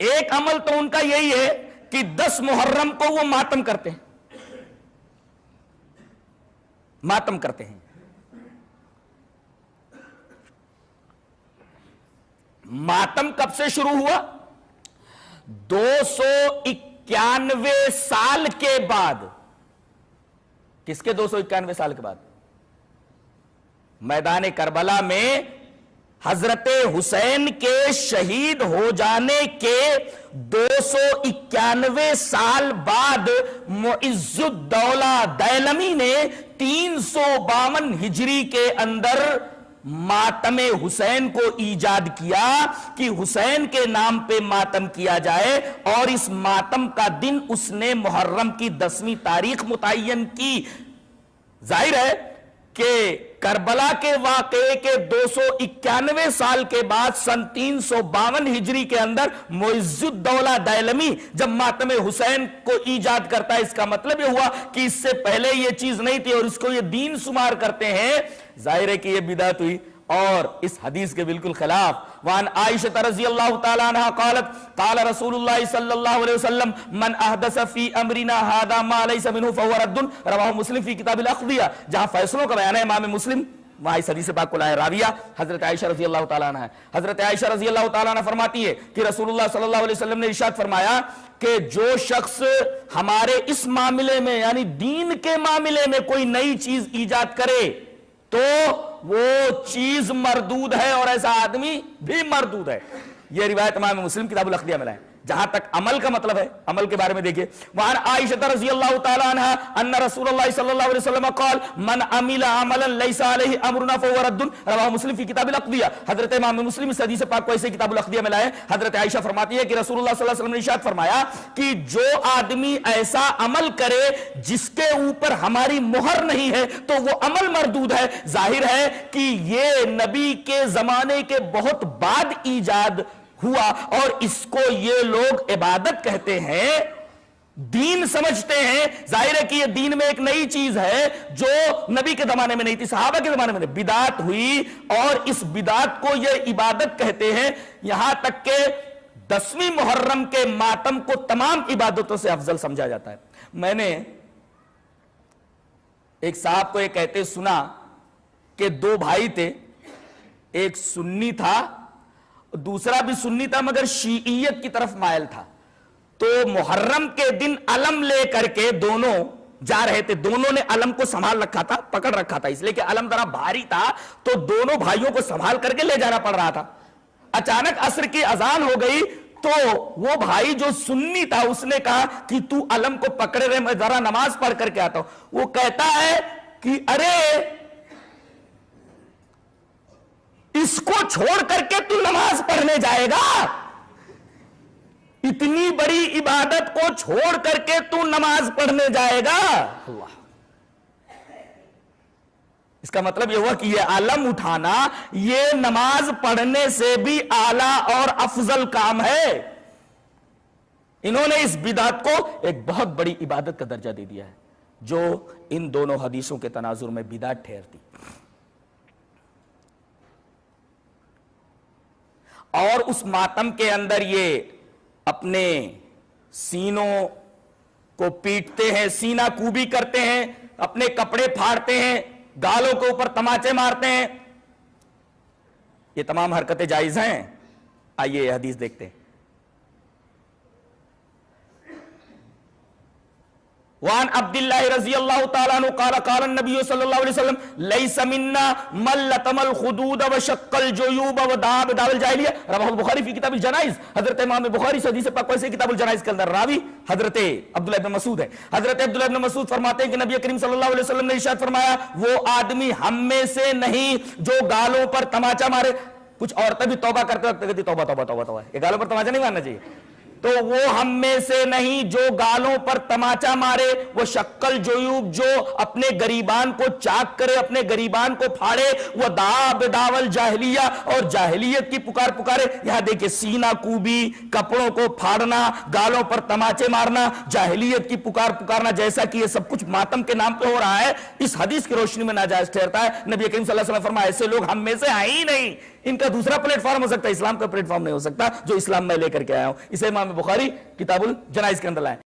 ایک عمل تو ان کا یہی ہے کہ 10 محرم کو وہ ماتم کرتے ہیں، ماتم کرتے ہیں۔ ماتم کب سے شروع ہوا؟ 291 سال کے بعد۔ کس کے 291 سال کے بعد؟ میدان کربلا میں حضرت حسین کے شہید ہو جانے کے 291 سال بعد معز الدولہ دیلمی نے 352 ہجری کے اندر ماتم حسین کو ایجاد کیا کہ حسین کے نام پہ ماتم کیا جائے، اور اس ماتم کا دن اس نے محرم کی 10ویں تاریخ متعین کی۔ ظاہر ہے کہ کربلا کے واقعے کے 291 سال کے بعد سن 352 ہجری کے اندر معز الدولہ دیلمی جب ماتم حسین کو ایجاد کرتا ہے، اس کا مطلب یہ ہوا کہ اس سے پہلے یہ چیز نہیں تھی اور اس کو یہ دین شمار کرتے ہیں۔ ظاہر ہے کہ یہ بدعت ہوئی اور اس حدیث کے بالکل خلاف۔ وان عائشہ رضی اللہ تعالی عنہ قالت قال رسول اللہ صلی اللہ علیہ وسلم من احدث فی امرنا هذا ما ليس منه فهو رد، رواہ مسلم فی کتاب الاقضیہ۔ جہاں فیصلوں کا بیان ہے امام مسلم، وہاں اس حدیث پاک کو لائے راویہ حضرت عائشہ رضی اللہ تعالیٰ عنہ ہے۔ حضرت عائشہ رضی اللہ تعالیٰ عنہ فرماتی ہے کہ رسول اللہ صلی اللہ علیہ وسلم نے ارشاد فرمایا کہ جو شخص ہمارے اس معاملے میں یعنی دین کے معاملے میں کوئی نئی چیز ایجاد کرے تو وہ چیز مردود ہے اور ایسا آدمی بھی مردود ہے۔ یہ روایت امام مسلم کتاب الاقضیہ میں لائے۔ جہاں تک عمل کا مطلب ہے، عمل کے بارے میں دیکھیں، وعن عائشہ رضی اللہ تعالی عنہ ان رسول اللہ صلی اللہ علیہ وسلم قال من عمل عملا ليس عليه امرنا فهو رد، رواہ مسلم فی کتاب الاقضیہ۔ حضرت امام مسلم اس حدیث پاک کو ایسے کتاب الاقضیہ میں لائے۔ حضرت عائشہ فرماتی ہے کہ رسول اللہ صلی اللہ علیہ وسلم نے ارشاد فرمایا کہ جو آدمی ایسا عمل کرے جس کے اوپر ہماری مہر نہیں ہے تو وہ عمل مردود ہے۔ ظاہر ہے کہ یہ نبی کے زمانے کے بہت بعد ایجاد ہوا اور اس کو یہ لوگ عبادت کہتے ہیں، دین سمجھتے ہیں۔ ظاہر ہے کہ یہ دین میں ایک نئی چیز ہے جو نبی کے زمانے میں نہیں تھی، صحابہ کے زمانے میں نہیں، بدعت ہوئی اور اس بدعت کو یہ عبادت کہتے ہیں۔ یہاں تک کہ 10ویں محرم کے ماتم کو تمام عبادتوں سے افضل سمجھا جاتا ہے۔ میں نے ایک صاحب کو یہ کہتے سنا کہ 2 بھائی تھے، ایک سنی تھا دوسرا بھی سنی تھا مگر شیعیت کی طرف مائل تھا، تو محرم کے دن علم لے کر کے دونوں جا رہے تھے۔ دونوں نے علم کو سنبھال رکھا تھا، پکڑ رکھا تھا، اس لیے کہ علم ذرا بھاری تھا تو دونوں بھائیوں کو سنبھال کر کے لے جانا پڑ رہا تھا۔ اچانک عصر کی اذان ہو گئی تو وہ بھائی جو سنی تھا اس نے کہا کہ تو علم کو پکڑے رہے، میں ذرا نماز پڑھ کر کے آتا ہوں۔ وہ کہتا ہے کہ ارے اس کو چھوڑ کر کے تو نماز پڑھنے جائے گا؟ اتنی بڑی عبادت کو چھوڑ کر کے تو نماز پڑھنے جائے گا؟ اللہ، اس کا مطلب یہ ہوا کہ یہ علم اٹھانا یہ نماز پڑھنے سے بھی اعلیٰ اور افضل کام ہے۔ انہوں نے اس بدعت کو ایک بہت بڑی عبادت کا درجہ دے دیا ہے جو ان دونوں حدیثوں کے تناظر میں بدعت ٹھہرتی۔ اور اس ماتم کے اندر یہ اپنے سینوں کو پیٹتے ہیں، سینہ کوبی کرتے ہیں، اپنے کپڑے پھاڑتے ہیں، گالوں کے اوپر تماچے مارتے ہیں۔ یہ تمام حرکتیں جائز ہیں؟ آئیے یہ حدیث دیکھتے ہیں۔ وعن عبد اللہ رضی اللہ تعالیٰ عنہ قال قال النبی صلی اللہ علیہ وسلم لیس منا من لطم الخدود وشق الجیوب ودعا بدعوى الجاہلیہ، رواہ البخاری فی کتاب الجنائز۔ حضرت امام بخاری سے حدیث پاک سے کتاب الجنائز کے اندر راوی حضرت عبداللہ ابن مسعود ہے۔ حضرت عبداللہ ابن مسعود فرماتے ہیں کہ نبی کریم صلی اللہ علیہ وسلم نے ارشاد فرمایا وہ آدمی ہم میں سے نہیں جو گالوں پر تماچا مارے۔ کچھ عورتیں بھی توبہ کرتے وقت کہتی توبہ توبہ توبہ توبہ، یہ گالوں پر تماچا نہیں مارنا چاہیے۔ تو وہ ہم میں سے نہیں جو گالوں پر تماچا مارے، وہ شکل جیوب جو اپنے گریبان کو چاک کرے، اپنے گریبان کو پھاڑے، وہ دعا بدعوى الجاہلیہ اور جاہلیت کی پکار پکارے۔ یہاں دیکھیں سینہ کوبی، کپڑوں کو پھاڑنا، گالوں پر تماچے مارنا، جاہلیت کی پکار پکارنا، جیسا کہ یہ سب کچھ ماتم کے نام پہ ہو رہا ہے، اس حدیث کی روشنی میں ناجائز ٹھہرتا ہے۔ نبی کریم صلی اللہ علیہ وسلم فرمایا ایسے لوگ ہم میں سے ہیں ہی نہیں۔ ان کا دوسرا پلیٹ فارم ہو سکتا ہے، اسلام کا پلیٹ فارم نہیں ہو سکتا جو اسلام میں لے کر کے آیا ہوں. اسے امام بخاری کتاب الجنائز کے اندر لائے.